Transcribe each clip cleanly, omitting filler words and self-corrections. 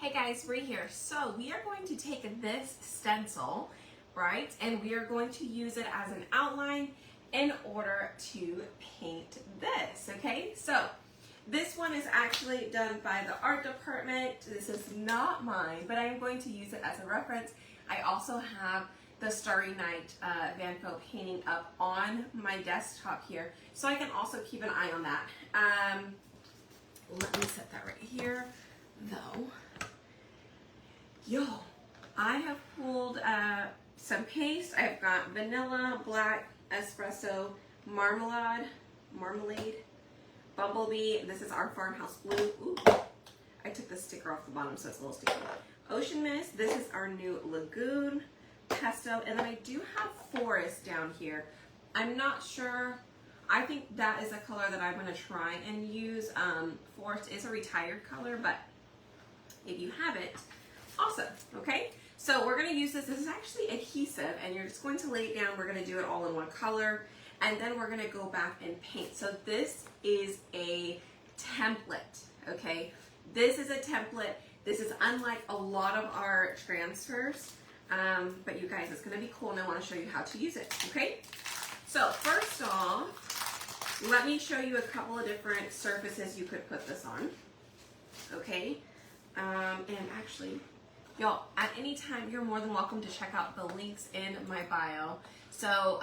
Hey guys, Bree here. So we are going to take this stencil, right, and we are going to use it as an outline in order to paint this, okay? So this one is actually done by the art department. This is not mine, but I'm going to use it as a reference. I also have the Starry Night Van Gogh painting up on my desktop here, so I can also keep an eye on that. Let me set that right here, though. Yo, I have pulled some paste. I've got vanilla, black, espresso, marmalade, bumblebee. This is our farmhouse blue. Ooh, I took the sticker off the bottom, so it's a little sticky. Ocean mist. This is our new lagoon, pesto, and then I do have forest down here. I'm not sure. I think that is a color that I'm going to try and use. Forest is a retired color, but if you have it, awesome. Okay, so we're going to use this. This is actually adhesive, and you're just going to lay it down. We're going to do it all in one color, and then we're going to go back and paint. So this is a template, okay? This is a template. This is unlike a lot of our transfers, but you guys, it's going to be cool, and I want to show you how to use it, okay? So first off, let me show you a couple of different surfaces you could put this on, okay? And actually, y'all, at any time, you're more than welcome to check out the links in my bio. So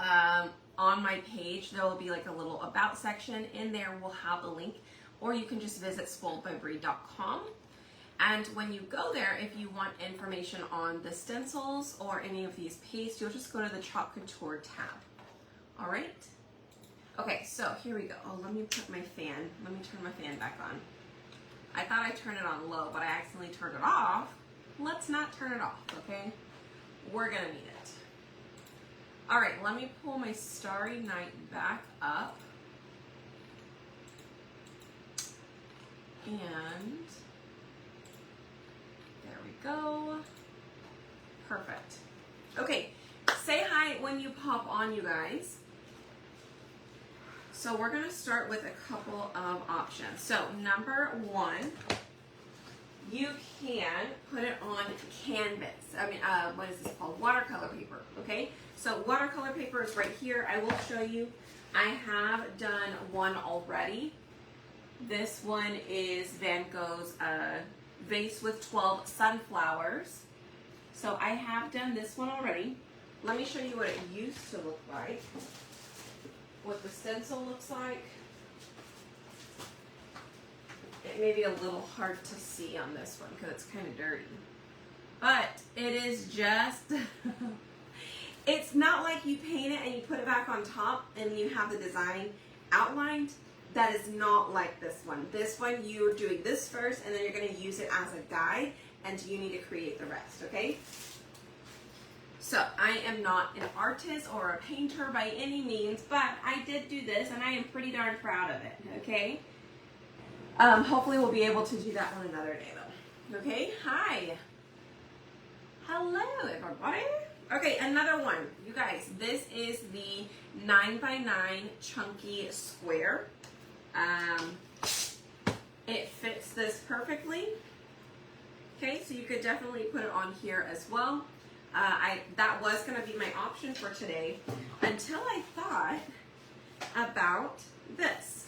on my page, there will be like a little about section. In there, we'll have the link, or you can just visit spoiledbybree.com. And when you go there, if you want information on the stencils or any of these pastes, you'll just go to the Chalk Couture tab. All right? Okay, so here we go. Oh, let me put my fan. Let me turn my fan back on. I thought I turned it on low, but I accidentally turned it off. Let's not turn it off, okay? We're gonna need it. All right, let me pull my Starry Night back up. And there we go. Perfect. Okay, say hi when you pop on, you guys. So we're gonna start with a couple of options. So number one, you can put it on canvas. What is this called? Watercolor paper, okay? So watercolor paper is right here. I will show you. I have done one already. This one is Van Gogh's Vase with 12 Sunflowers. So I have done this one already. Let me show you what it used to look like. What the stencil looks like. It may be a little hard to see on this one because it's kind of dirty. But it is just, it's not like you paint it and you put it back on top and you have the design outlined. That is not like this one. This one, you're doing this first and then you're going to use it as a guide and you need to create the rest, okay? So I am not an artist or a painter by any means, but I did do this and I am pretty darn proud of it, okay? Hopefully we'll be able to do that on another day though. Okay, hi. Hello everybody. Okay, another one. You guys, this is the 9x9 chunky square. It fits this perfectly. Okay, so you could definitely put it on here as well. That was going to be my option for today until I thought about this.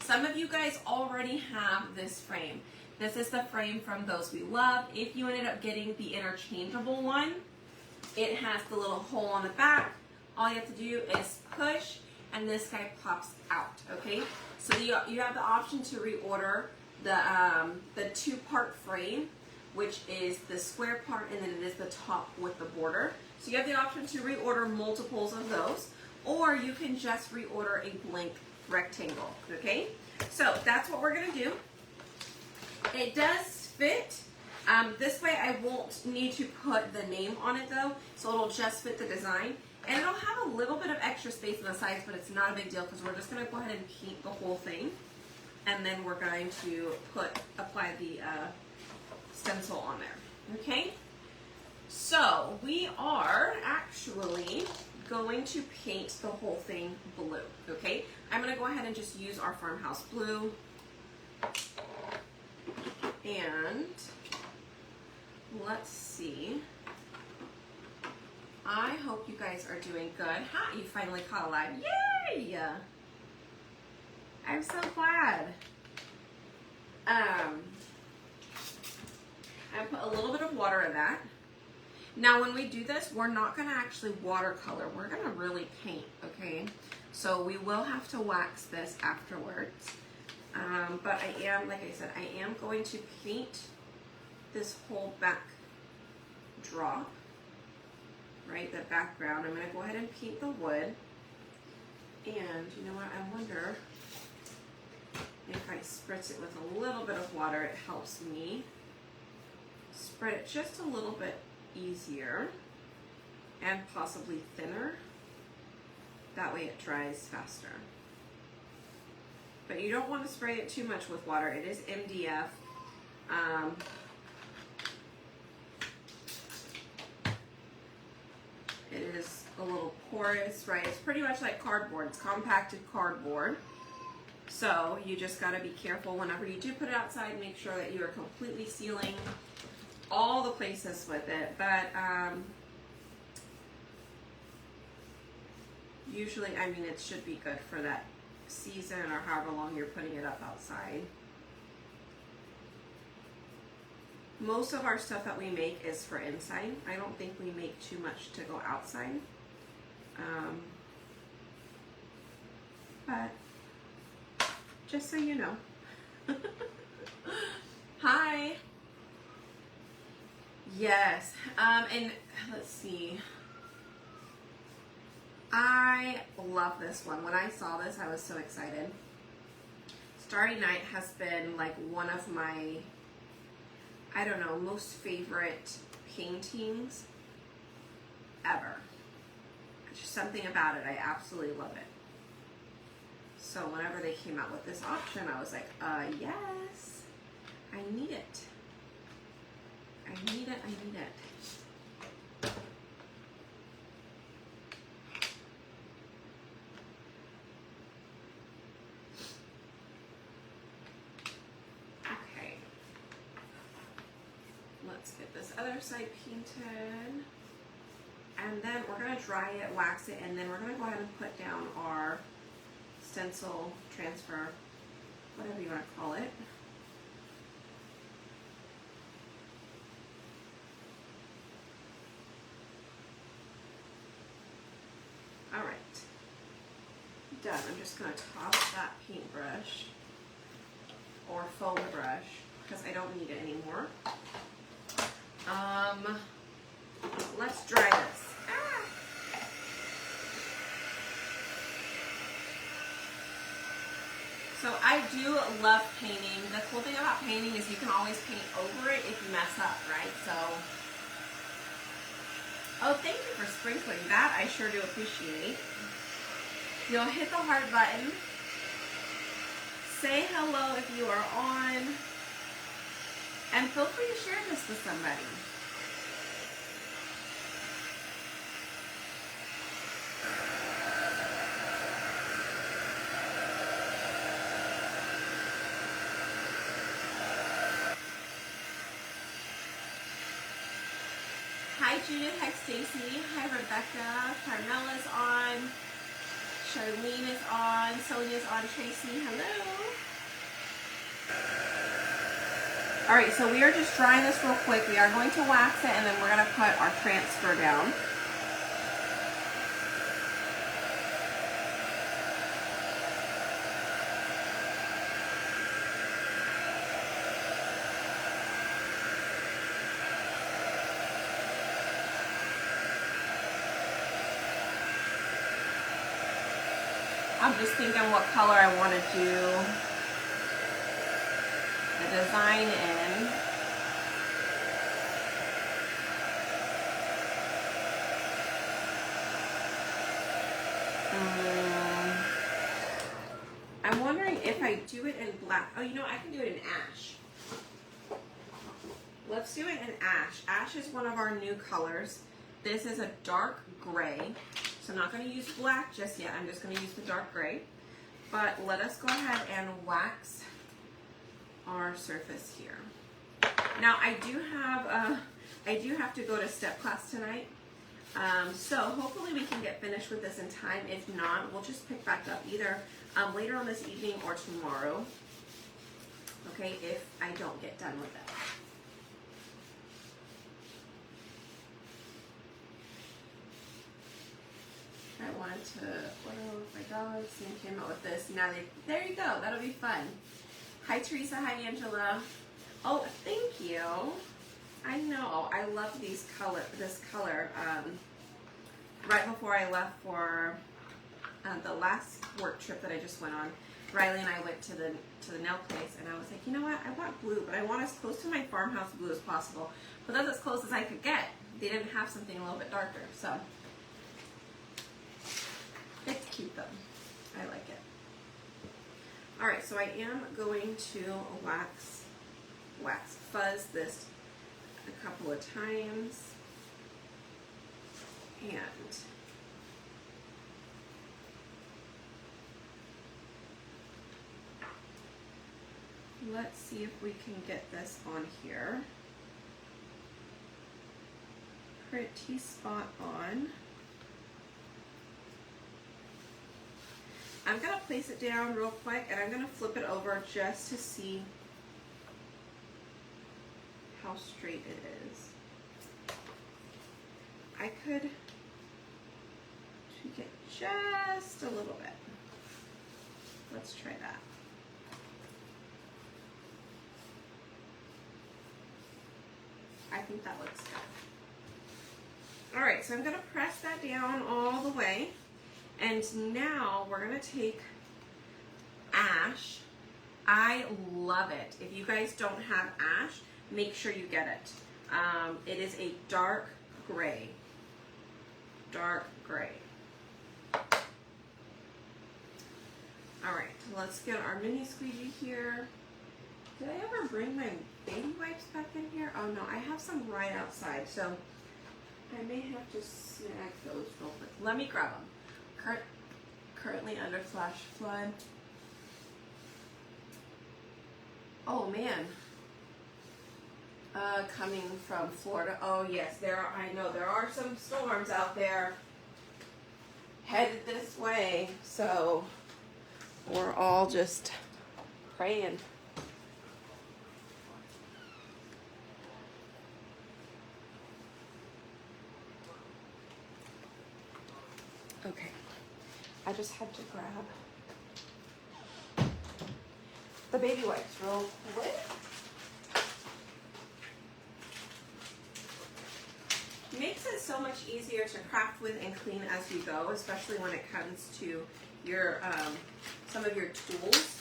Some of you guys already have this frame. This is the frame from Those We Love. If you ended up getting the interchangeable one, it has the little hole on the back. All you have to do is push and this guy pops out, okay? So you have the option to reorder the two-part frame, which is the square part and then it is the top with the border. So you have the option to reorder multiples of those, or you can just reorder a blank rectangle, okay? So that's what we're gonna do. It does fit. This way I won't need to put the name on it though, so it'll just fit the design. And it'll have a little bit of extra space on the sides, but it's not a big deal because we're just gonna go ahead and paint the whole thing. And then we're going to apply the stencil on there, okay? So we are actually going to paint the whole thing blue, okay? I'm gonna go ahead and just use our farmhouse blue. And let's see. I hope you guys are doing good. Ha, you finally caught alive. Yay! I'm so glad. I put a little bit of water in that. Now when we do this, we're not gonna actually watercolor. We're gonna really paint, okay? So we will have to wax this afterwards. But I am, like I said, I am going to paint this whole back drop, right, the background. I'm gonna go ahead and paint the wood. And you know what, I wonder if I spritz it with a little bit of water, it helps me spread it just a little bit easier and possibly thinner. That way it dries faster. But you don't want to spray it too much with water. It is MDF. It is a little porous, right? It's pretty much like cardboard. It's compacted cardboard. So you just got to be careful whenever you do put it outside. Make sure that you are completely sealing all the places with it. But usually, I mean, it should be good for that season or however long you're putting it up outside. Most of our stuff that we make is for inside. I don't think we make too much to go outside. But just so you know. Hi. Yes. And let's see. I love this one. When I saw this, I was so excited. Starry Night has been like one of my, I don't know, most favorite paintings ever. Just something about it, I absolutely love it. So whenever they came out with this option, I was like, yes, I need it. I need it, I need it. Let's get this other side painted. And then we're going to dry it, wax it, and then we're going to go ahead and put down our stencil, transfer, whatever you want to call it. All right. Done. I'm just going to toss that paintbrush or foam brush because I don't need it anymore. Let's dry this. Ah. So I do love painting. The cool thing about painting is you can always paint over it if you mess up, right? So, oh, thank you for sprinkling that. I sure do appreciate. You'll hit the heart button. Say hello if you are on. And feel free to share this with somebody. Hi Judith, hi Stacy, hi Rebecca, Carmela's on, Charlene is on, Sonia's on, Tracy, hello. All right, so we are just drying this real quick. We are going to wax it and then we're going to put our transfer down. I'm just thinking what color I want to do the design in. I'm wondering if I do it in black. Oh, you know, I can do it in ash. Let's do it in ash. Ash is one of our new colors. This is a dark gray. So I'm not going to use black just yet. I'm just going to use the dark gray. But let us go ahead and wax our surface here. Now I do have to go to step class tonight. So hopefully we can get finished with this in time. If not, we'll just pick back up either later on this evening or tomorrow. Okay, if I don't get done with it. I wanted to oil my dogs and came out with this. Now there you go. That'll be fun. Hi Teresa. Hi Angela. Oh, thank you. I know. I love this color. Right before I left for the last work trip that I just went on, Riley and I went to the nail place, and I was like, you know what? I want blue, but I want as close to my farmhouse blue as possible. But that's as close as I could get. They didn't have something a little bit darker, so it's cute though. I like it. All right, so I am going to wax fuzz this a couple of times, and let's see if we can get this on here. Pretty spot on. I'm gonna place it down real quick, and I'm gonna flip it over just to see how straight it is. I could tweak it just a little bit. Let's try that. I think that looks good. All right, so I'm gonna press that down all the way. And now we're gonna take ash. I love it. If you guys don't have ash, make sure you get it. It is a dark gray. Dark gray. All right, let's get our mini squeegee here. Did I ever bring my baby wipes back in here? Oh no, I have some right outside, so I may have to snag those real quick. Let me grab them. Currently under flash flood. Oh man. Coming from Florida. Oh yes, I know there are some storms out there headed this way. So we're all just praying. Okay. I just had to grab the baby wipes real quick. Makes it so much easier to craft with and clean as you go, especially when it comes to your some of your tools.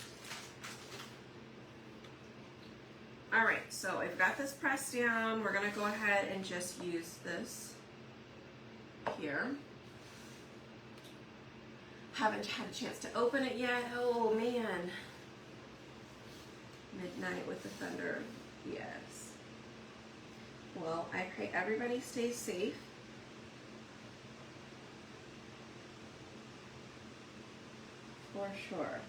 All right, so I've got this pressed down. We're gonna go ahead and just use this here. Haven't had a chance to open it yet. Oh man. Midnight with the thunder. Yes. Well, I pray everybody stays safe. For sure.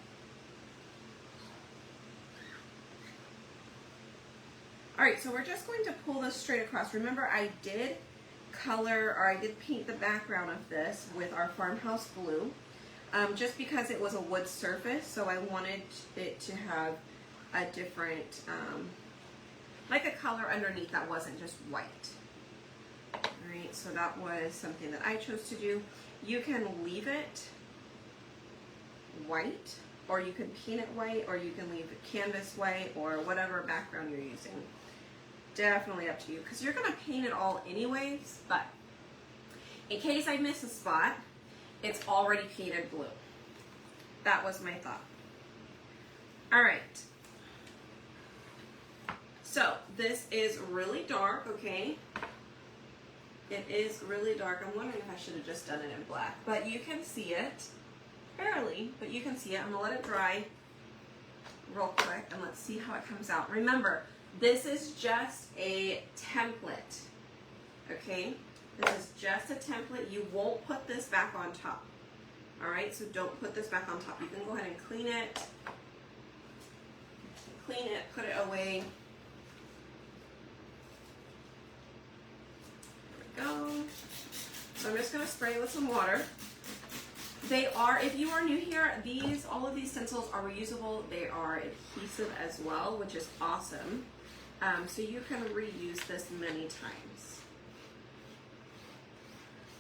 All right, so we're just going to pull this straight across. Remember, I did paint the background of this with our farmhouse blue. Just because it was a wood surface, so I wanted it to have a different, like a color underneath that wasn't just white. Alright, so that was something that I chose to do. You can leave it white, or you can paint it white, or you can leave it canvas white, or whatever background you're using. Definitely up to you, because you're going to paint it all anyways, but in case I miss a spot, it's already painted blue. That was my thought. All right. So this is really dark, okay? It is really dark. I'm wondering if I should have just done it in black, but you can see it barely, but you can see it. I'm gonna let it dry real quick and let's see how it comes out. Remember, this is just a template, okay? This is just a template. You won't put this back on top. All right, so don't put this back on top. You can go ahead and clean it, put it away. So I'm just gonna spray with some water. They are, if you are new here, all of these stencils are reusable. They are adhesive as well, which is awesome. So you can reuse this many times.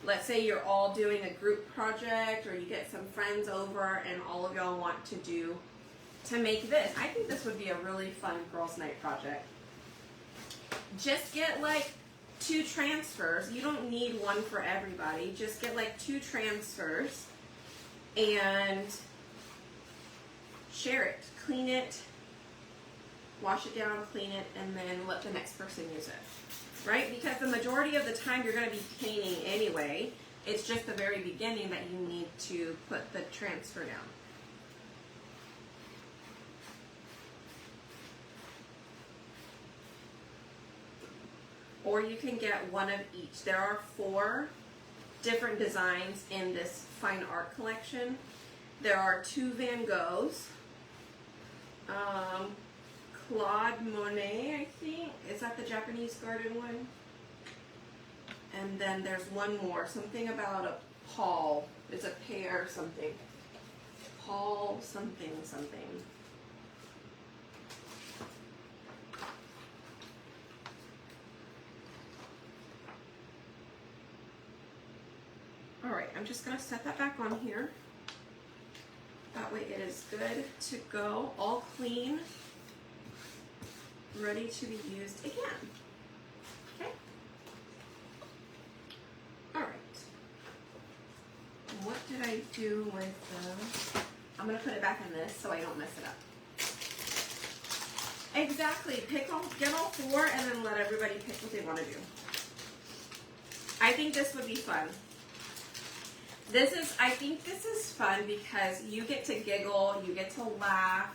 Let's say you're all doing a group project, or you get some friends over and all of y'all want to make this. I think this would be a really fun girls' night project. Just get like 2 transfers. You don't need one for everybody. Just get like 2 transfers and share it. Clean it, wash it down, clean it, and then let the next person use it. Right? Because the majority of the time you're going to be painting anyway. It's just the very beginning that you need to put the transfer down. Or you can get one of each. There are 4 different designs in this fine art collection. There are 2 Van Goghs. Claude Monet, I think. Is that the Japanese garden one? And then there's one more. Something about a Paul. It's a pear something. Paul something something. Alright, I'm just going to set that back on here. That way it is good to go, all clean, ready to be used again. Okay? Alright. What did I do with the... I'm going to put it back in this so I don't mess it up. Exactly. Get all 4 and then let everybody pick what they want to do. I think this would be fun. I think this is fun because you get to giggle, you get to laugh,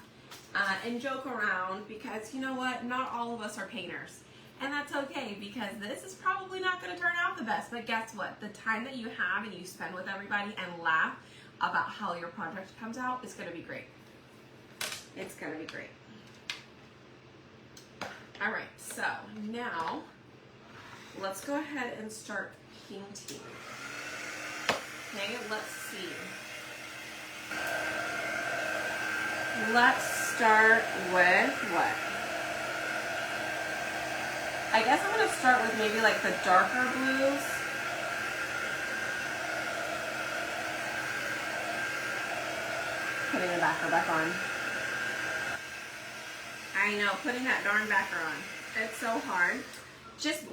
and joke around, because you know what? Not all of us are painters. And that's okay, because this is probably not going to turn out the best. But guess what? The time that you have and you spend with everybody and laugh about how your project comes out is going to be great. It's going to be great. All right, so now let's go ahead and start painting. Okay, let's see. Let's start with what? I guess I'm going to start with maybe like the darker blues. Putting the backer back on. I know, putting that darn backer on. It's so hard. Just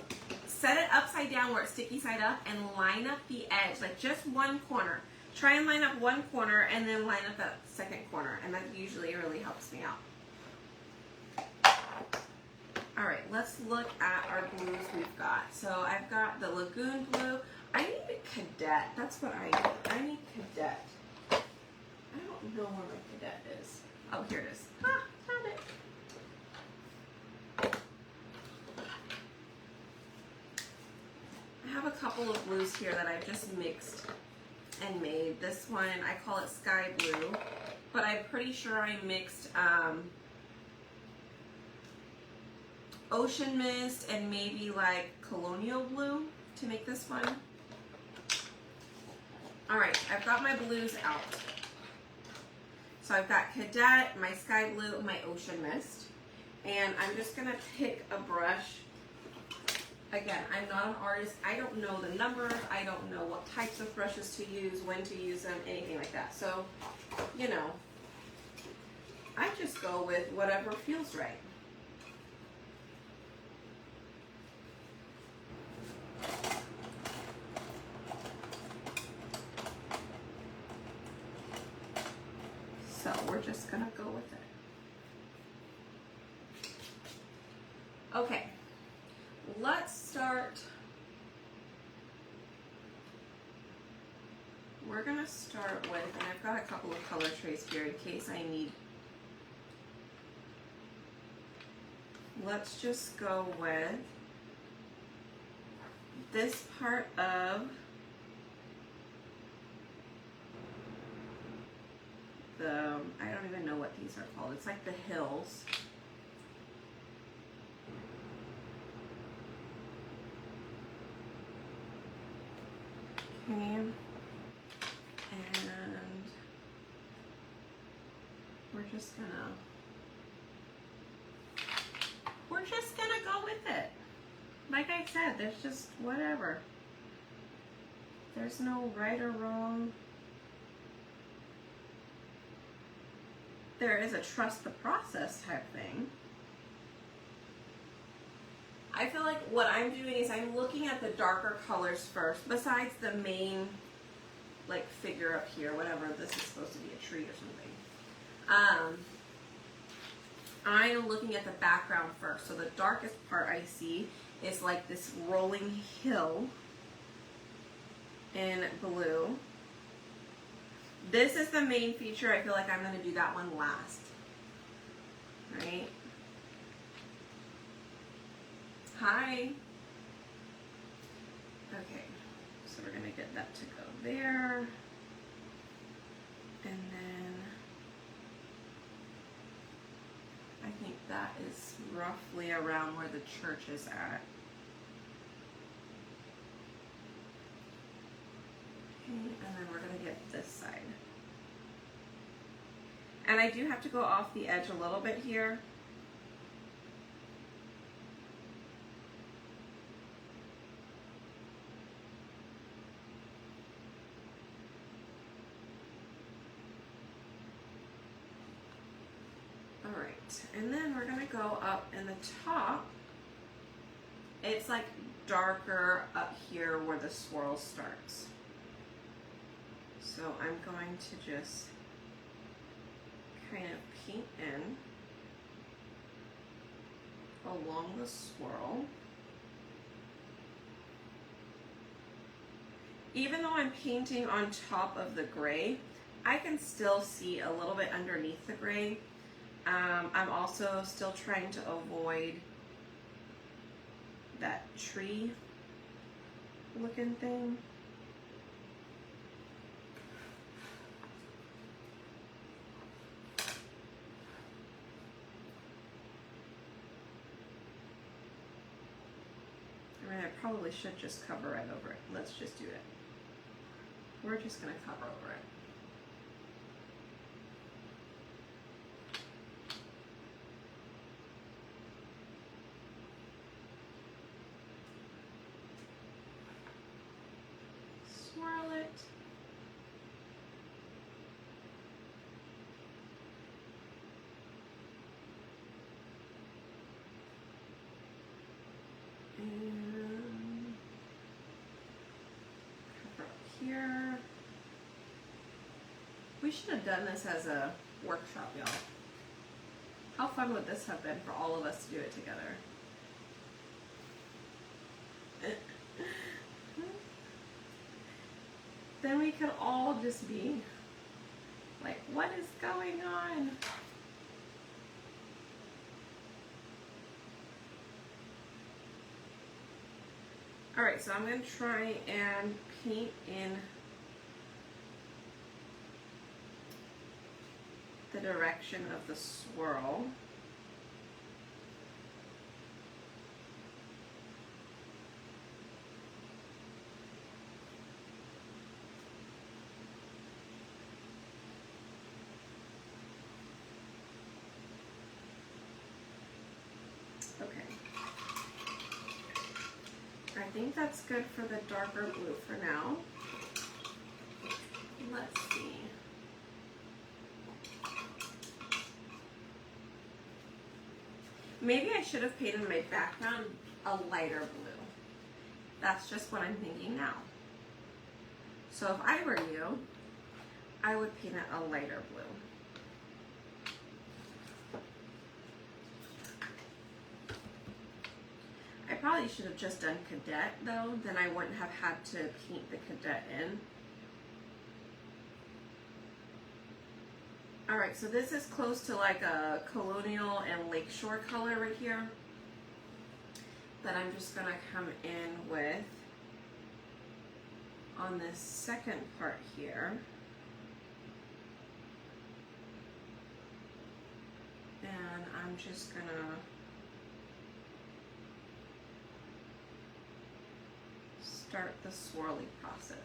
set it upside down where it's sticky side up and line up the edge, like just one corner. Try and line up one corner and then line up that second corner, and that usually really helps me out. All right, let's look at our blues we've got. So I've got the Lagoon Blue. I need a Cadet. That's what I need. I need Cadet. I don't know where my Cadet is. Oh, here it is. Ah, found it. I have a couple of blues here that I've just mixed and made. This one, I call it Sky Blue, but I'm pretty sure I mixed Ocean Mist and maybe like Colonial Blue to make this one. All right, I've got my blues out. So I've got Cadet, my Sky Blue, and my Ocean Mist. And I'm just gonna pick a brush. Again, I'm not an artist. I don't know the numbers. I don't know what types of brushes to use, when to use them, anything like that. So, you know, I just go with whatever feels right. So we're just gonna go with it. Okay. Let's start. We're going to start with, and I've got a couple of color trays here in case I need. Let's just go with this part of the, I don't even know what these are called. It's like the hills. Okay. And we're just gonna go with it. Like I said, there's just whatever. There's no right or wrong. There is a trust the process type thing. I feel like what I'm doing is I'm looking at the darker colors first, besides the main like figure up here, whatever, this is supposed to be a tree or something. I'm looking at the background first. So the darkest part I see is like this rolling hill in blue. This is the main feature. I feel like I'm going to do that one last. Right? Hi. Okay. So we're going to get that to go there. And then I think that is roughly around where the church is at. Okay, and then we're going to get this side. And I do have to go off the edge a little bit here. All right, and then we're going to go up in the top. It's like darker up here where the swirl starts. So I'm going to just kind of paint in along the swirl. Even though I'm painting on top of the gray, I can still see a little bit underneath the gray. I'm also still trying to avoid that tree looking thing. I mean, I probably should just cover right over it. Let's just do it. We're just going to cover over it. Swirl it. And cover up here. We should have done this as a workshop, y'all. How fun would this have been for all of us to do it together? Then we could all just be like, what is going on? All right, so I'm going to try and paint in the direction of the swirl. Okay. I think that's good for the darker blue for now. Let's see. Maybe I should have painted my background a lighter blue. That's just what I'm thinking now. So if I were you, I would paint it a lighter blue. I probably should have just done cadet though, then I wouldn't have had to paint the cadet in. Alright, so this is close to like a colonial and lakeshore color right here that I'm just going to come in with on this second part here. And I'm just going to start the swirly process.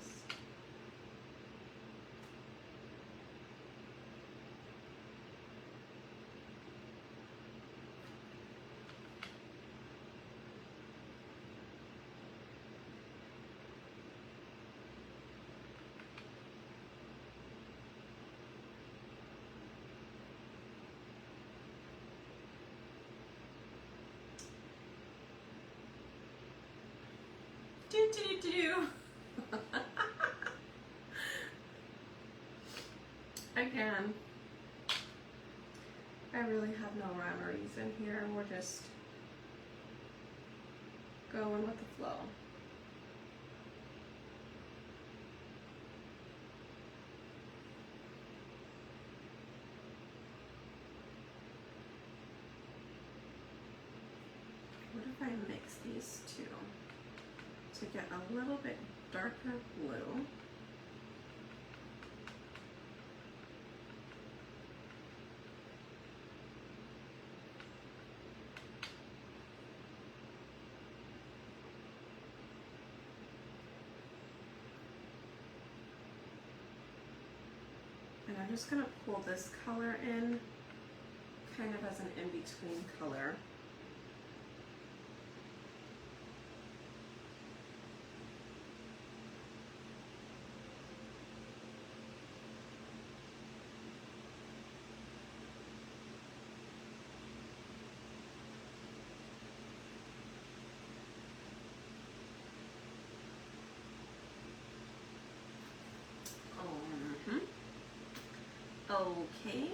Again, I really have no rhyme or reason here. We're just going with the flow. What if I mix these two to get a little bit darker blue? And I'm just going to pull this color in kind of as an in-between color. Okay.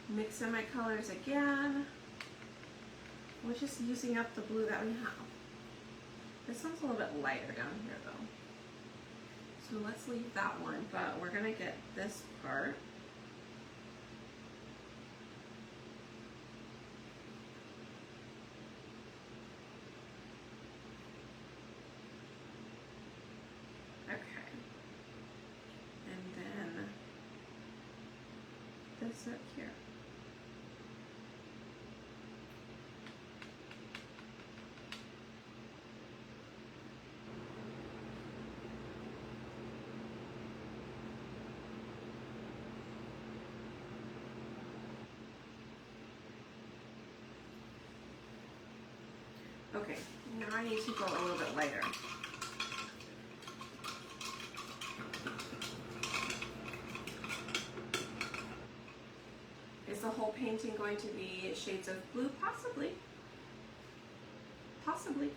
Mixing my colors again. We're just using up the blue that we have. This one's a little bit lighter down here though. So let's leave that one, but we're gonna get this part. Up here. Okay, now I need to go a little bit lighter. Is the whole painting going to be shades of blue? Possibly. Possibly.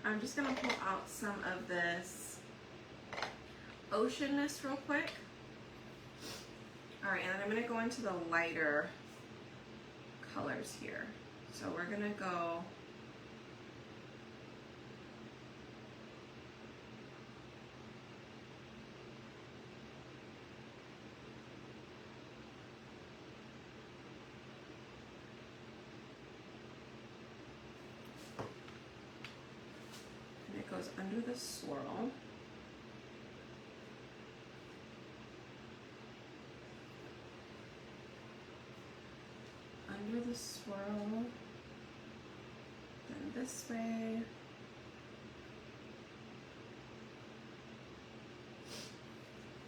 I'm just going to pull out some of this oceanness real quick. Alright, and then I'm going to go into the lighter colors here. So we're going to go goes under the swirl. Under the swirl, then this way,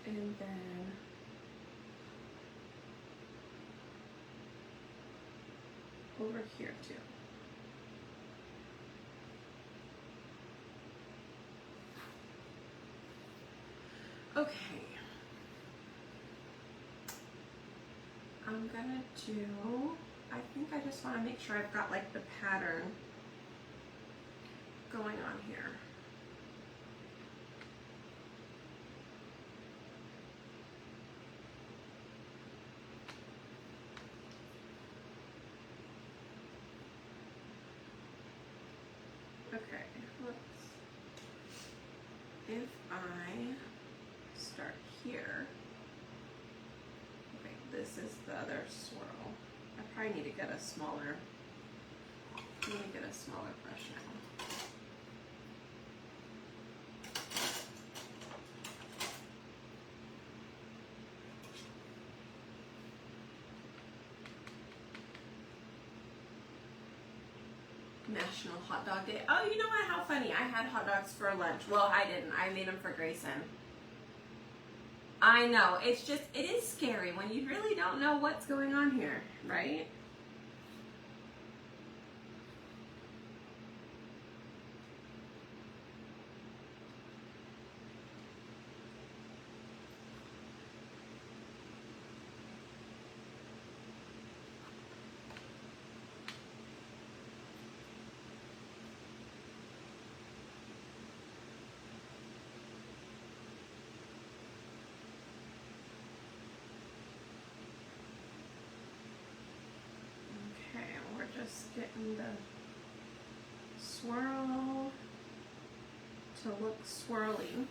and then over here too. Okay, I'm gonna do, I think I just want to make sure I've got like the pattern going on here. Okay, if I start here, okay, this is the other swirl. I probably need to get a smaller, brush now. National Hot Dog Day. Oh, you know what? How funny. I had hot dogs for lunch. Well, I didn't. I made them for Grayson. I know. It's just, it is scary when you really don't know what's going on here, right? just getting the swirl to look swirly.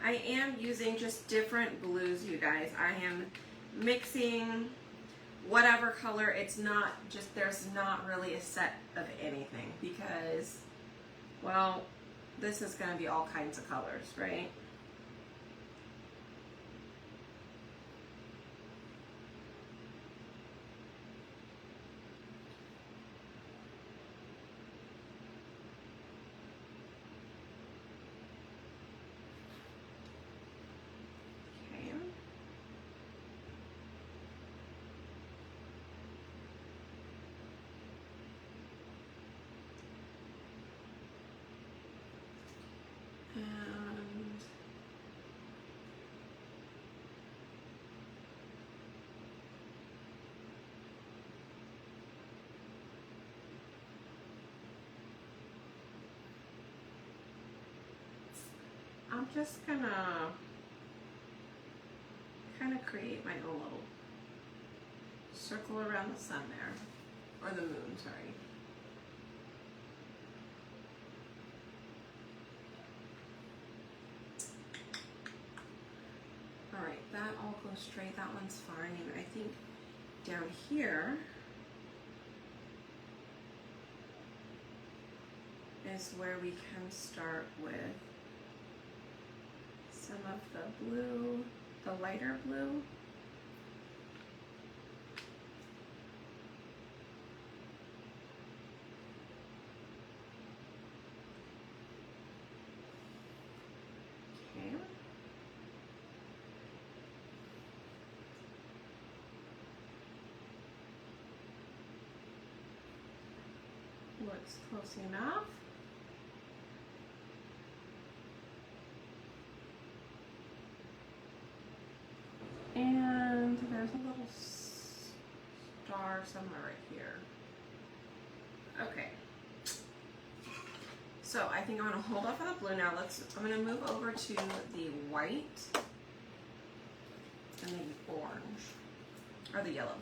I am using just different blues, you guys. I am mixing whatever color. It's not just, there's not really a set of anything because, well, this is going to be all kinds of colors, right? I'm just gonna kind of create my own little circle around the sun there, or the moon, sorry. All right, that all goes straight, that one's fine. I think down here is where we can start with some of the blue, the lighter blue. Okay. Looks close enough. And there's a little star somewhere right here. Okay. So I think I'm gonna hold off on the blue now. I'm gonna move over to the white and the orange, or the yellow.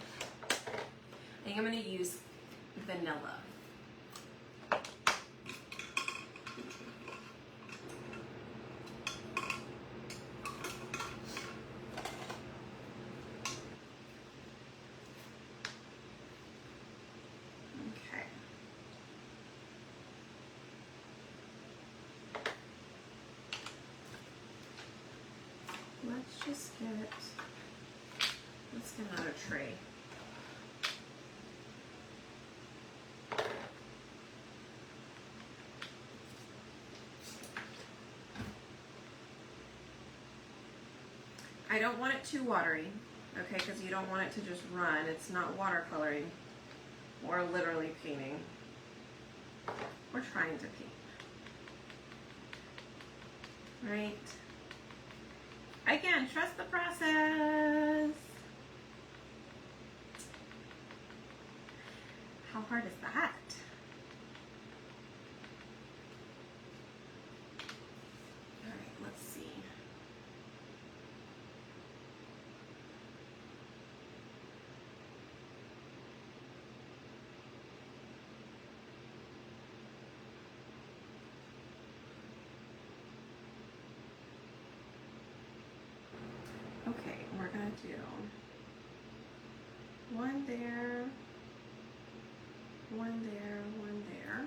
I think I'm gonna use vanilla. Let's get another tray. I don't want it too watery, okay, because you don't want it to just run. It's not watercoloring or literally painting. We're trying to paint. Right? Again, trust the process. How hard is that? All right, let's see. Okay, we're gonna do one there, one there, one there.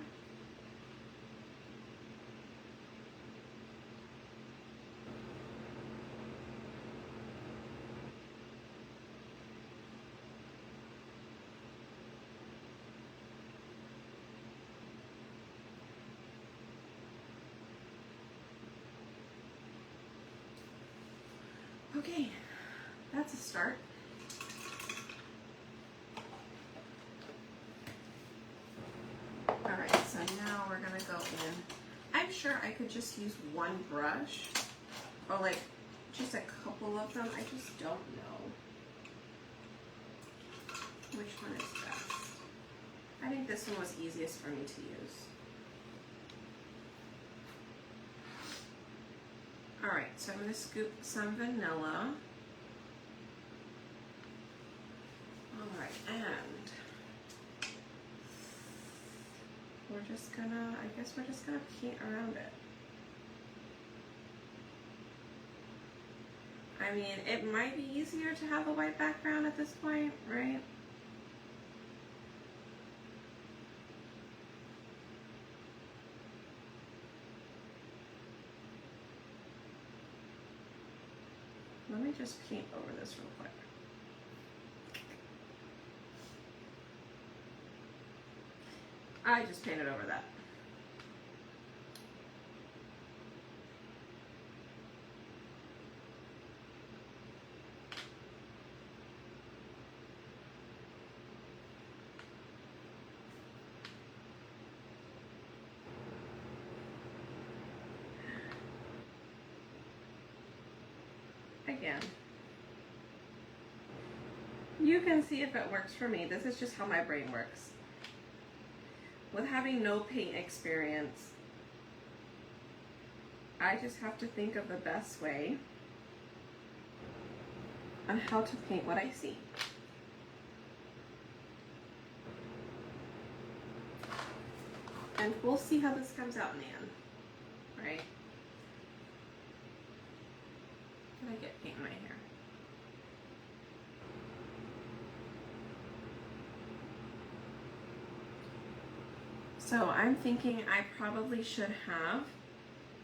Okay, that's a start. All right, so now we're gonna go in. I'm sure I could just use one brush, or like just a couple of them. I just don't know which one is best. I think this one was easiest for me to use. All right, so I'm gonna scoop some vanilla. and we're just gonna, I guess we're just gonna paint around it. I mean, it might be easier to have a white background at this point, right? Let me just paint over this real quick. I just painted over that. Again, you can see if it works for me. This is just how my brain works. With having no paint experience, I just have to think of the best way on how to paint what I see. And we'll see how this comes out in the end, right? Did I get paint in my hair? So I'm thinking I probably should have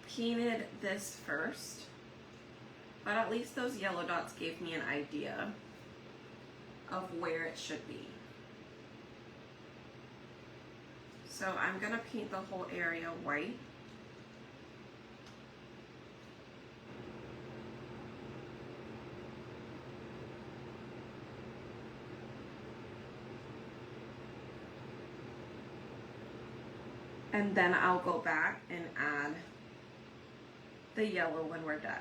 painted this first, but at least those yellow dots gave me an idea of where it should be. So I'm gonna paint the whole area white. And then I'll go back and add the yellow when we're done.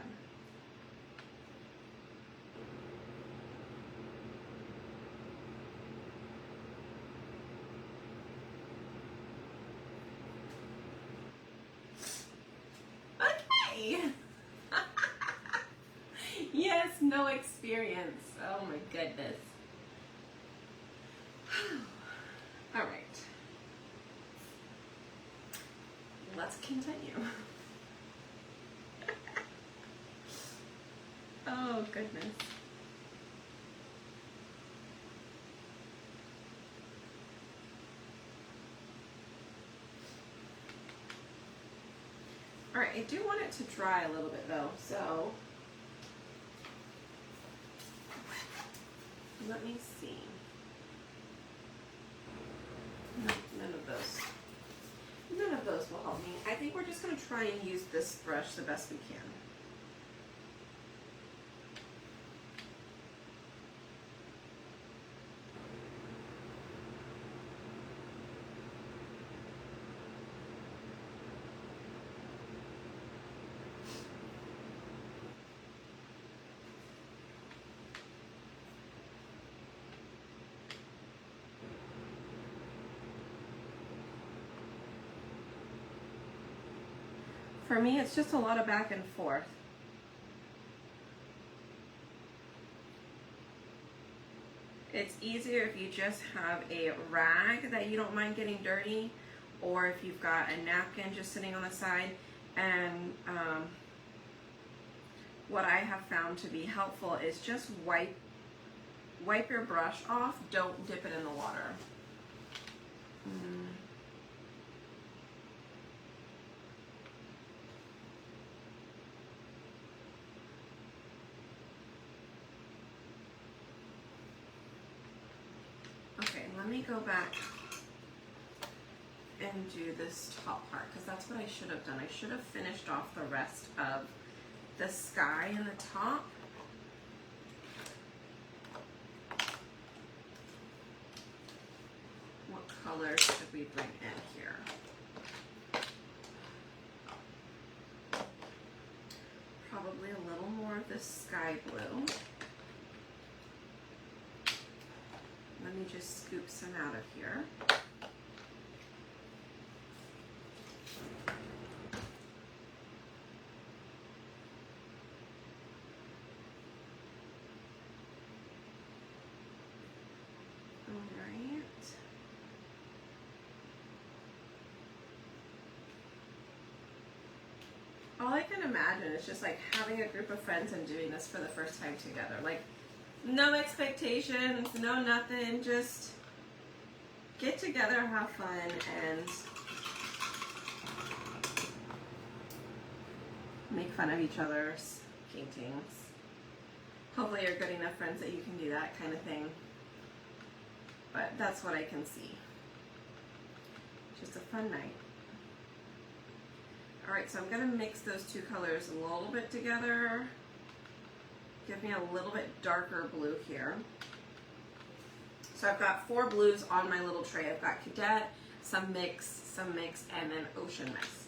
Okay. Yes, no experience. Oh my goodness. All right. Let's continue. Oh goodness. All right, I do want it to dry a little bit though, so let me see. No, none of those. None of those will help me. I think we're just going to try and use this brush the best we can. For me, it's just a lot of back and forth. It's easier if you just have a rag that you don't mind getting dirty, or if you've got a napkin just sitting on the side. And what I have found to be helpful is just wipe your brush off. Don't dip it in the water. Okay, let me go back and do this top part, because that's what I should have done. I should have finished off the rest of the sky in the top. What color should we bring in here? Probably a little more of this sky blue. Let me just scoop some out of here. all I can imagine is just like having a group of friends and doing this for the first time together. Like, no expectations, no nothing, just get together, have fun, and make fun of each other's paintings. Hopefully you're good enough friends that you can do that kind of thing. But that's what I can see. Just a fun night. Alright, so I'm going to mix those two colors a little bit together. Give me a little bit darker blue here. So I've got 4 blues on my little tray. I've got Cadet, some mix, and then Ocean Mist.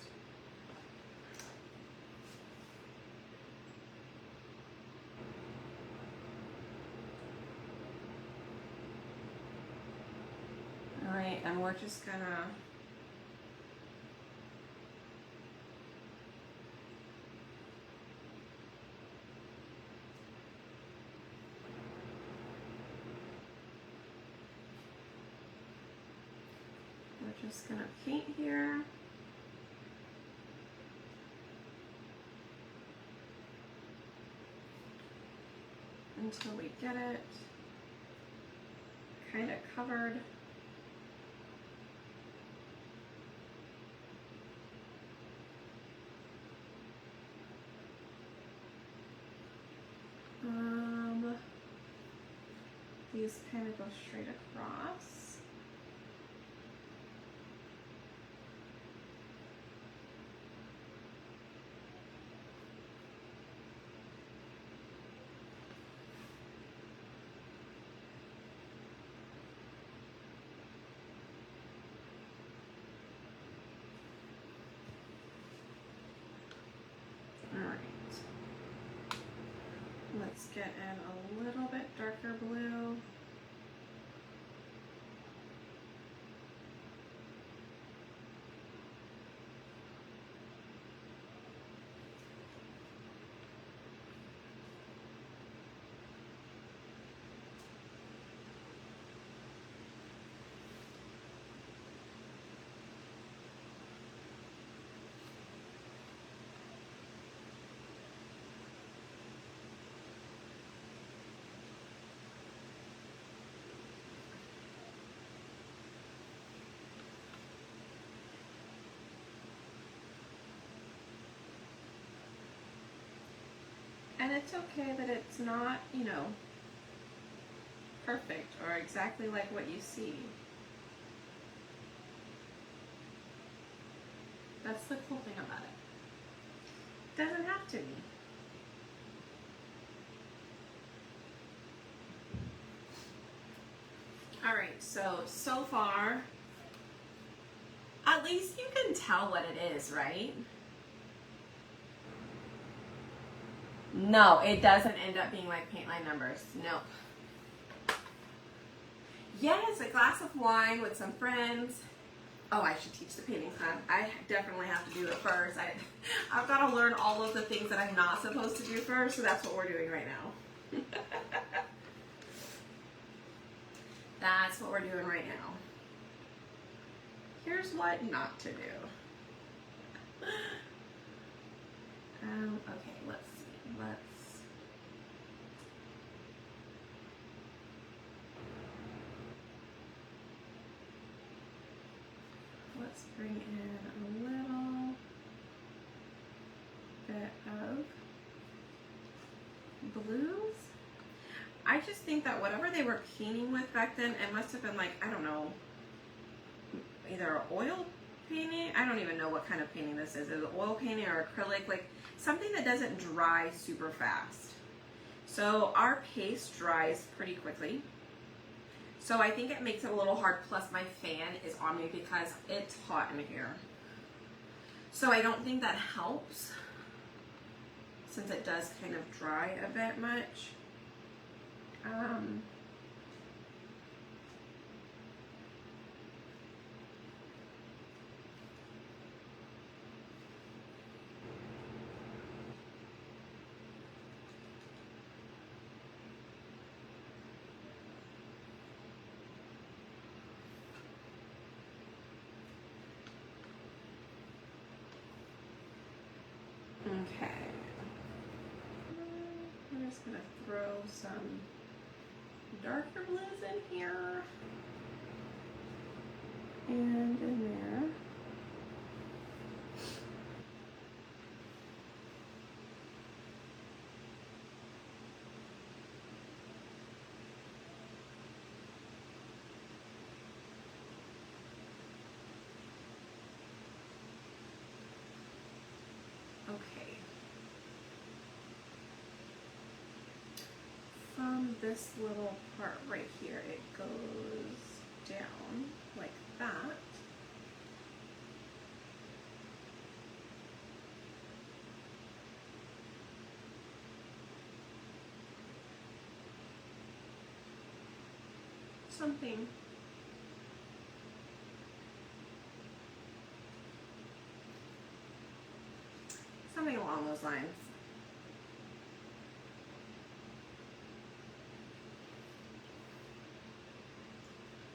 Alright, and we're just gonna paint here. Until we get it kind of covered. These kind of go straight across. Let's get in a little bit darker blue. And it's okay that it's not, you know, perfect or exactly like what you see. That's the cool thing about it. Doesn't have to be. Alright, so far, at least you can tell what it is, right? No, it doesn't end up being like paint line numbers. Nope. Yes, a glass of wine with some friends. Oh, I should teach the painting class. I definitely have to do it first. I've got to learn all of the things that I'm not supposed to do first, so that's what we're doing right now. That's what we're doing right now. Here's what not to do. Okay, let's see. Let's bring in a little bit of blues. I just think that whatever they were painting with back then, it must have been like, I don't know, either oil painting. I don't even know what kind of painting this is. Is it oil painting or acrylic? Like something that doesn't dry super fast. So our paste dries pretty quickly. So I think it makes it a little hard. Plus my fan is on me because it's hot in here. So I don't think that helps since it does kind of dry a bit much. Okay. I'm just gonna throw some darker blues in here and in there. Okay. From this little part right here, it goes down like that. Something. Something along those lines.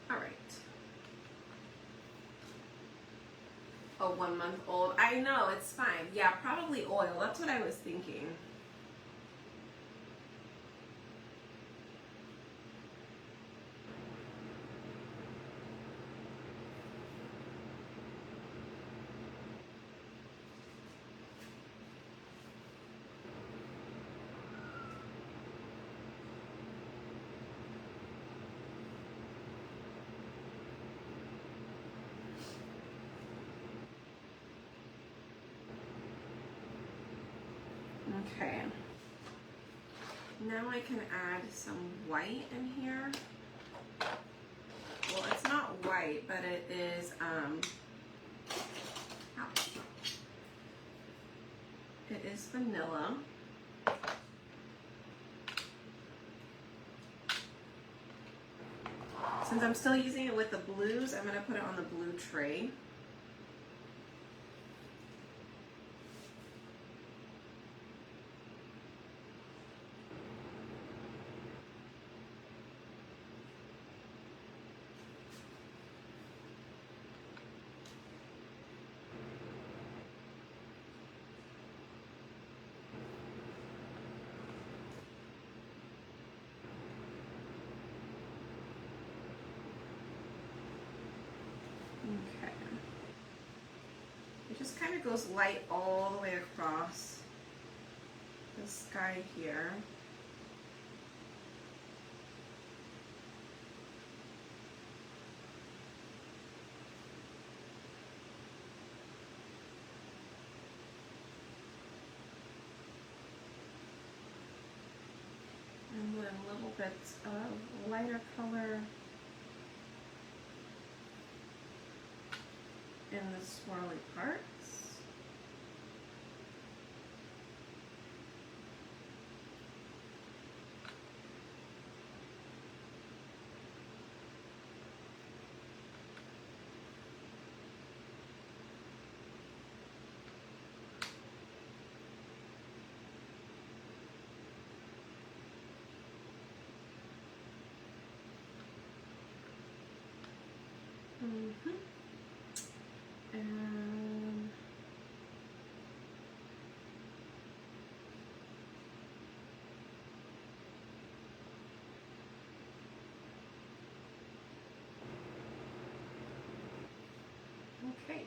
All right. Oh, 1 month old. I know, it's fine. Yeah, probably oil. That's what I was thinking. Okay. Now I can add some white in here. Well, it's not white, but it is, it is vanilla. Since I'm still using it with the blues, I'm going to put it on the blue tray. Okay. It just kind of goes light all the way across the sky here. And then little bits of lighter color in the swirly parts. And okay.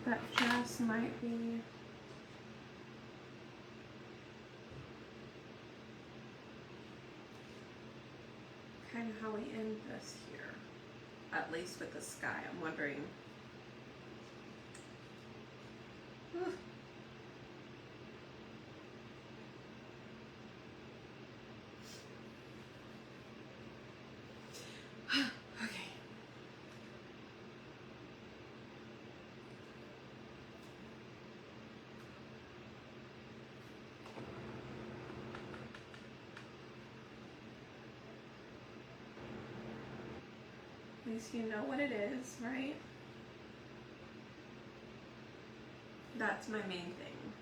That just might be kind of how we end this here, at least with the sky. I'm wondering. Whew. Okay. At least you know what it is, right? That's my main thing.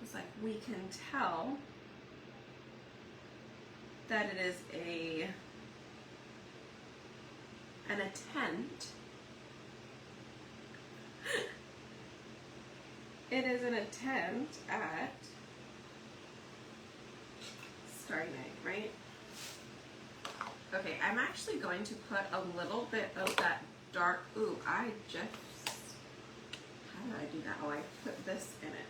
It's like we can tell that it is an attempt It is an attempt at Starry Night, right? Okay, I'm actually going to put a little bit of that dark, ooh, how did I do that? Oh, I put this in it.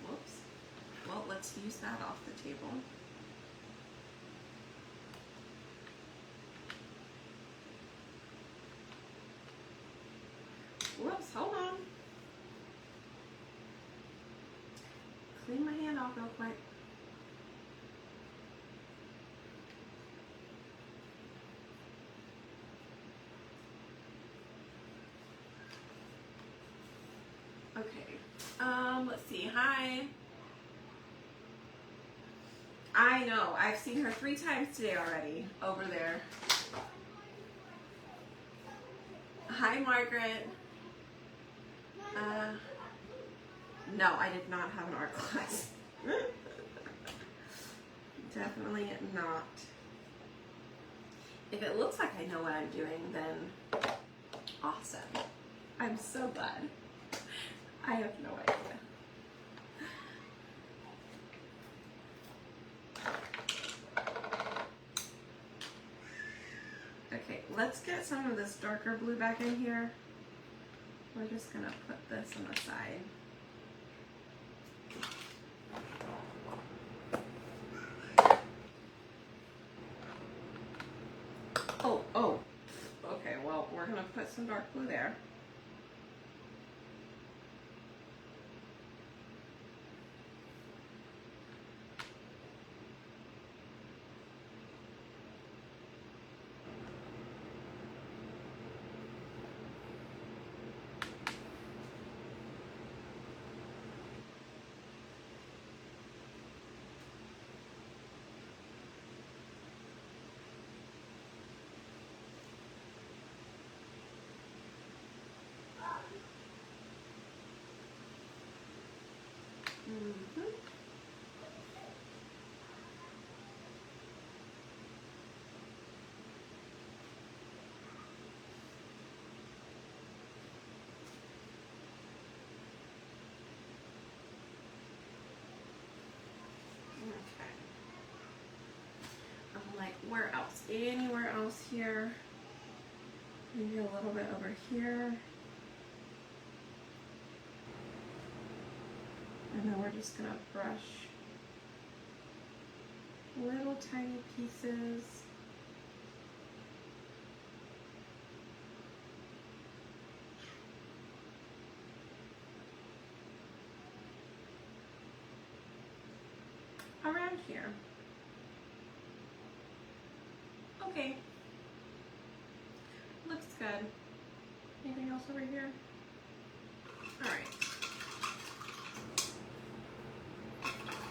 Whoops. Well, let's use that off the table. Whoops, hold on. Clean my hand off real quick. Okay. Let's see. Hi. I know. I've seen her 3 times today already over there. Hi, Margaret. No, I did not have an art class. Definitely not. If it looks like I know what I'm doing, then awesome. I'm so glad. I have no idea. Okay, let's get some of this darker blue back in here. We're just gonna put this on the side. Oh, okay, well, we're gonna put some dark blue there. Mm-hmm. Okay. I'm like, where else? Anywhere else here? Maybe a little bit over here. And then we're just gonna brush little tiny pieces. Around here. Okay. Looks good. Anything else over here? Alright.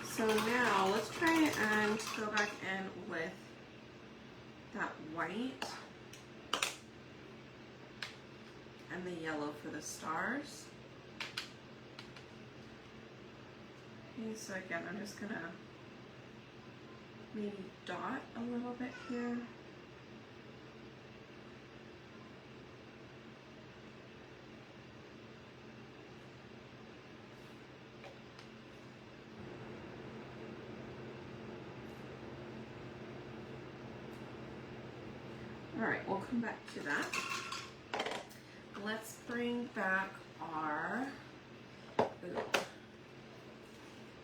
So now let's try and go back in with that white and the yellow for the stars. Okay, so again, I'm just gonna maybe dot a little bit here. All right, we'll come back to that. Let's bring back our,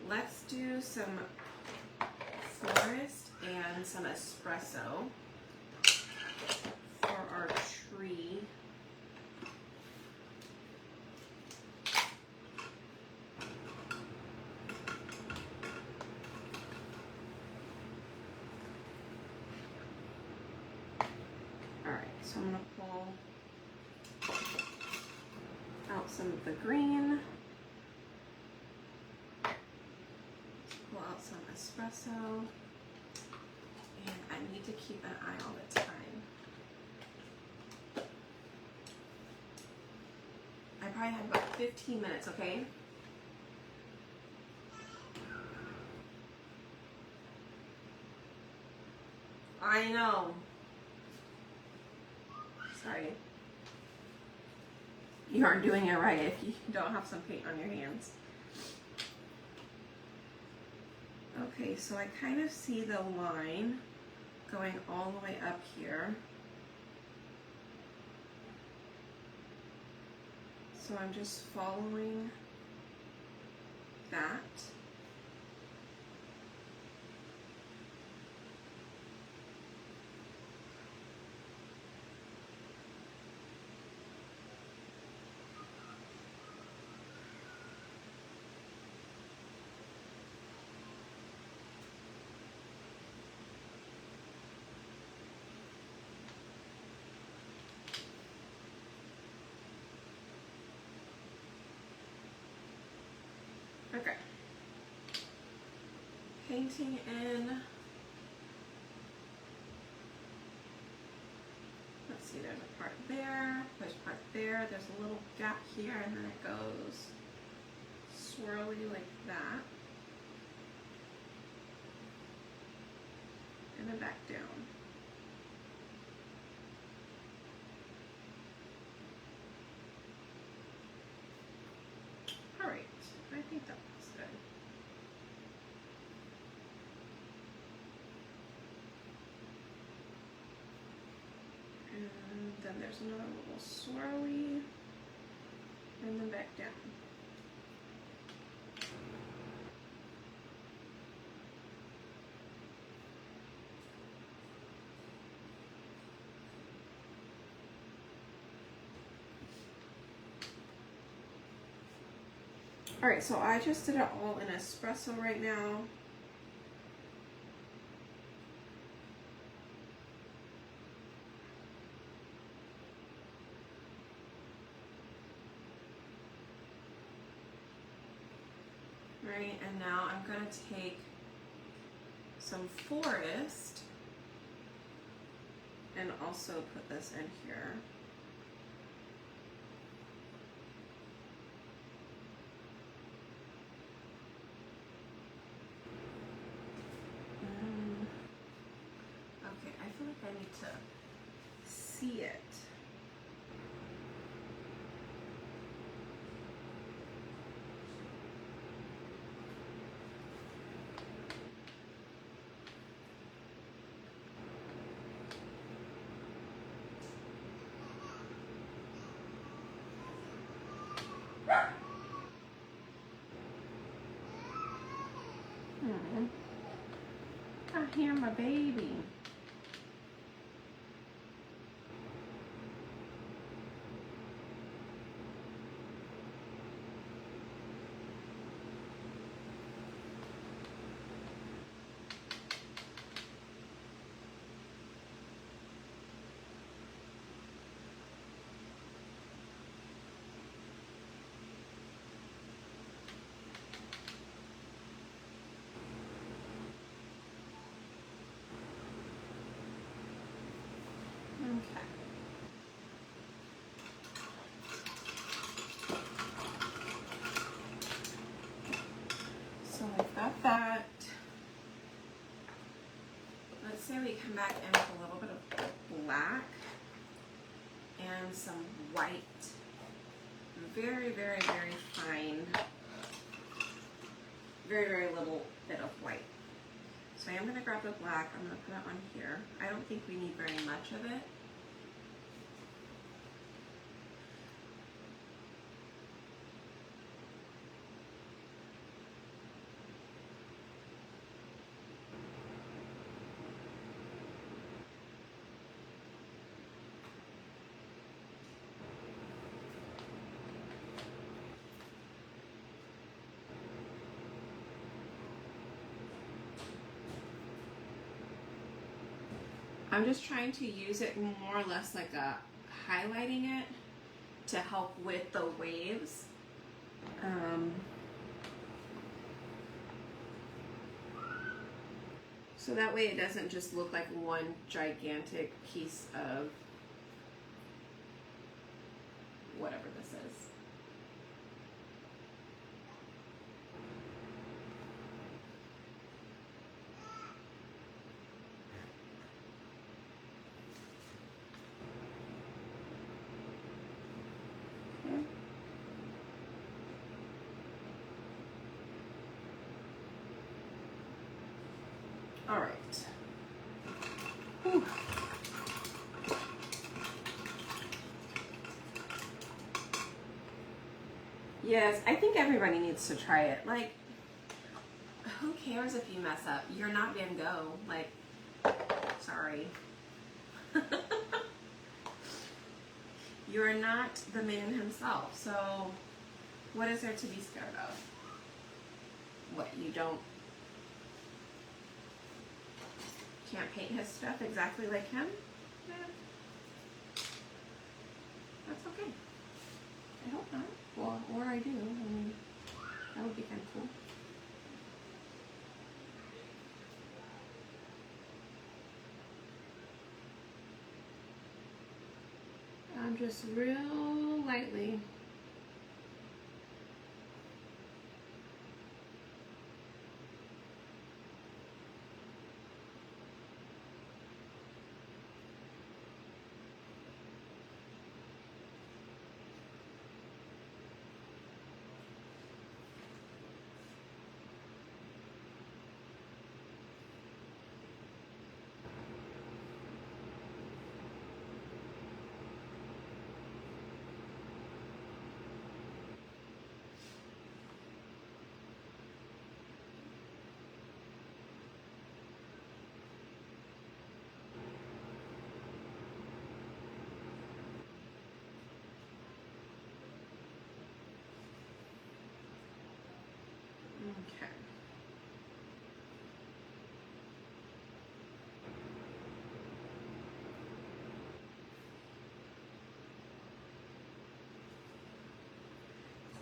let's do some forest and some espresso for our tree. So I'm going to pull out some of the green, pull out some espresso, and I need to keep an eye all the time. I probably have about 15 minutes, okay? I know. Sorry. you aren't doing it right if you don't have some paint on your hands. Okay, so I kind of see the line going all the way up here. So I'm just following that. Okay. Painting in. Let's see, there's a part there, there's a part there, there's a little gap here, and then it goes swirly like that. And then back down. All right, I think that looks good. And then there's another little swirly, and then back down. All right, so I just did it all in espresso right now. Right, and now I'm gonna take some forest and also put this in here. Okay, I feel like I need to see it. I hear my baby. Okay. So I've got that. Let's say we come back in with a little bit of black and some white. Very, very, very fine. Very, very little bit of white. So I am going to grab the black. I'm going to put it on here. I don't think we need very much of it. I'm just trying to use it more or less like a highlighting it to help with the waves. So that way it doesn't just look like one gigantic piece of whatever this is. Okay. All right. Whew. Yes, I think everybody needs to try it. Like, who cares if you mess up? You're not Van Gogh. Like, sorry. You're not the man himself. So, what is there to be scared of? What, you can't paint his stuff exactly like him? Yeah. That's okay. I hope not. Well, or I do. I mean, that would be kind of cool. I'm just real lightly. Okay.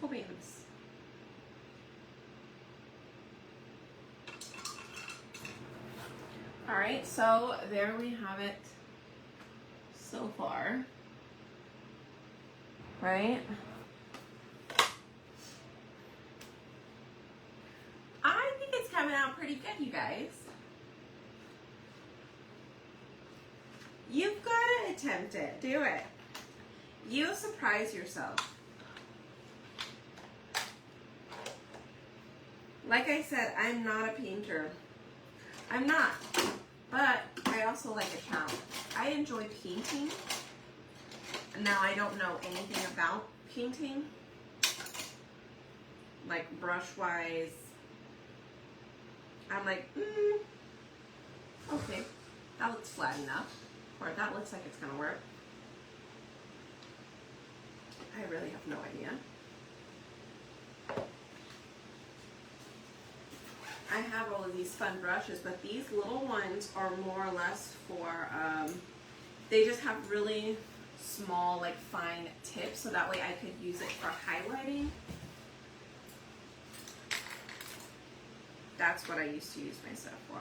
Cool beans. All right, so there we have it so far, right? I think it's coming out pretty good, you guys. You've got to attempt it. Do it. You surprise yourself. Like I said, I'm not a painter. I'm not. But I also like a challenge. I enjoy painting. Now, I don't know anything about painting. Like brush-wise. I'm like, okay, that looks flat enough. Or that looks like it's gonna work. I really have no idea. I have all of these fun brushes, but these little ones are more or less for, they just have really small, like fine tips, so that way I could use it for highlighting. That's what I used to use my stuff for.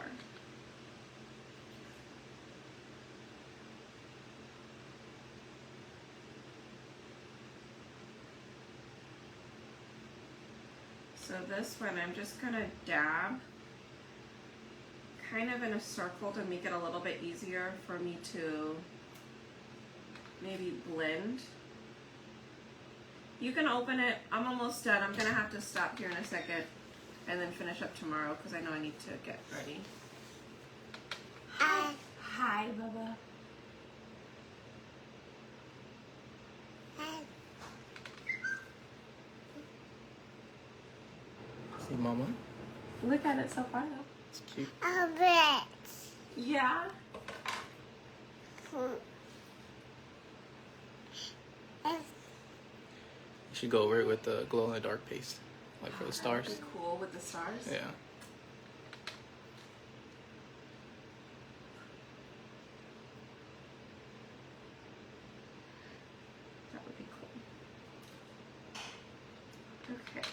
So this one, I'm just gonna dab kind of in a circle to make it a little bit easier for me to maybe blend. You can open it. I'm almost done. I'm gonna have to stop here in a second and then finish up tomorrow because I know I need to get ready. Hi. Hi, Bubba. See Mama? Look at it so far though. It's cute. A bit. Yeah. You should go over it with the glow in the dark paste, like for the That stars. would be cool with the stars. Yeah. That would be cool. Okay.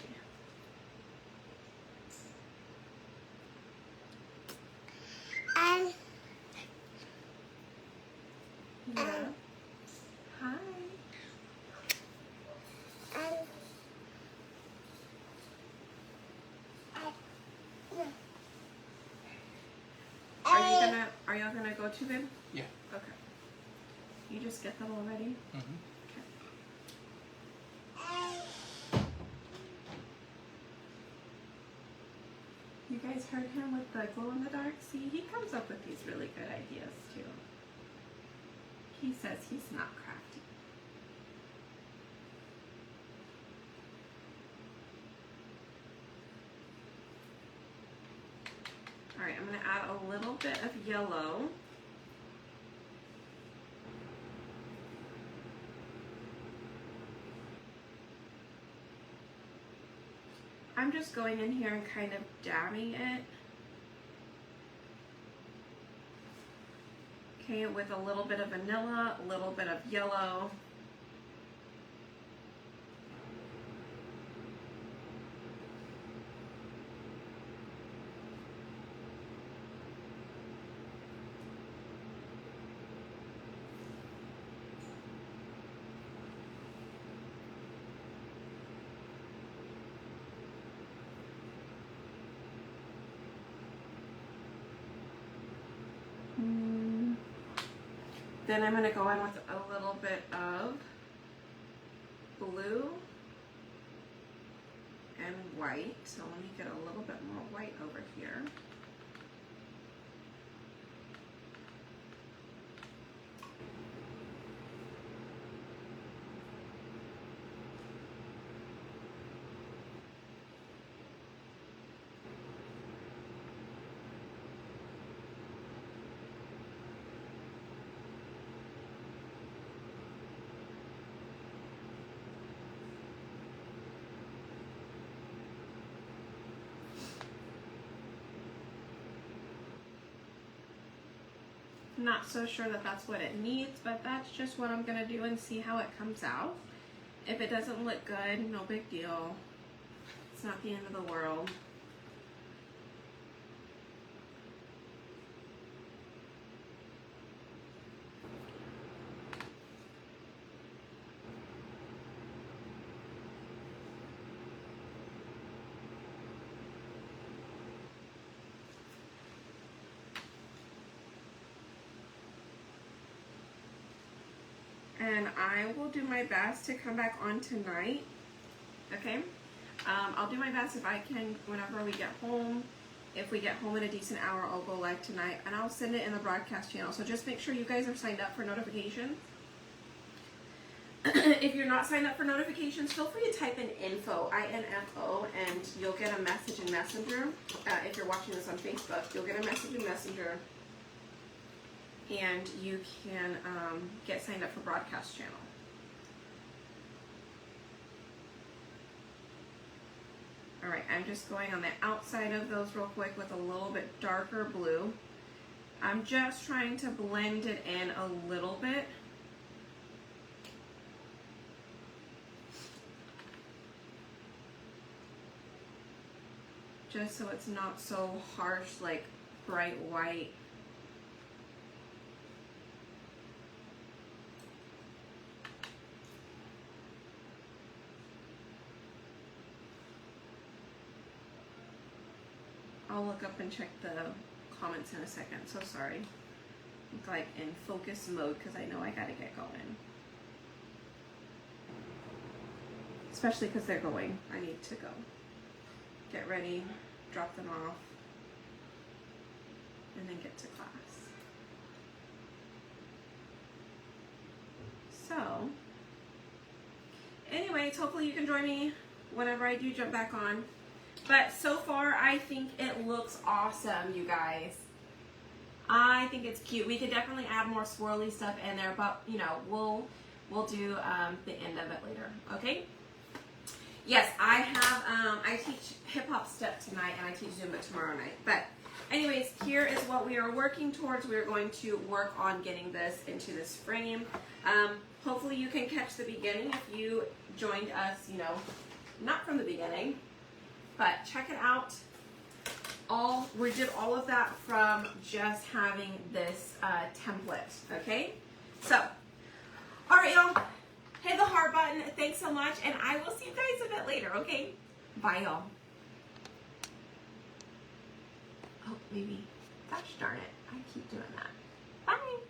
And Yeah. Hi. Are y'all gonna go to bed? Yeah. Okay. You just get them already? Mm-hmm. You guys guys heard him with the glow in the dark? See, he comes up with these really good ideas too. He says he's not crafty. All right, I'm gonna add a little bit of yellow. I'm just going in here and kind of dabbing it. Okay, with a little bit of vanilla, a little bit of yellow. Then I'm going to go in with a little bit of blue and white. So let me get a little bit more white over here. Not so sure that that's what it needs, but that's just what I'm gonna do and see how it comes out. If it doesn't look good, no big deal. It's not the end of the world. And I will do my best to come back on tonight, okay? I'll do my best if I can whenever we get home. If we get home at a decent hour, I'll go live tonight, and I'll send it in the broadcast channel. So just make sure you guys are signed up for notifications. If you're not signed up for notifications, feel free to type in info, I-N-F-O, and you'll get a message in Messenger. If you're watching this on Facebook, you'll get a message in Messenger. And you can get signed up for broadcast channel. All right, I'm just going on the outside of those real quick with a little bit darker blue. I'm just trying to blend it in a little bit. Just so it's not so harsh, like bright white. I'll look up and check the comments in a second. So sorry. I'm like in focus mode because I know I gotta get going. Especially because they're going. I need to go. Get ready, drop them off, and then get to class. So, anyways, hopefully you can join me whenever I do jump back on. But so far, I think it looks awesome, you guys. I think it's cute. We could definitely add more swirly stuff in there, but you know, we'll do the end of it later. Okay? Yes, I teach hip hop step tonight, and I teach Zumba tomorrow night. But anyways, here is what we are working towards. We are going to work on getting this into this frame. Hopefully, you can catch the beginning if you joined us. You know, not from the beginning. But check it out. We did all of that from just having this template, okay? So, all right, y'all. Hit the heart button. Thanks so much, and I will see you guys a bit later, okay? Bye, y'all. Oh, maybe. Gosh darn it. I keep doing that. Bye.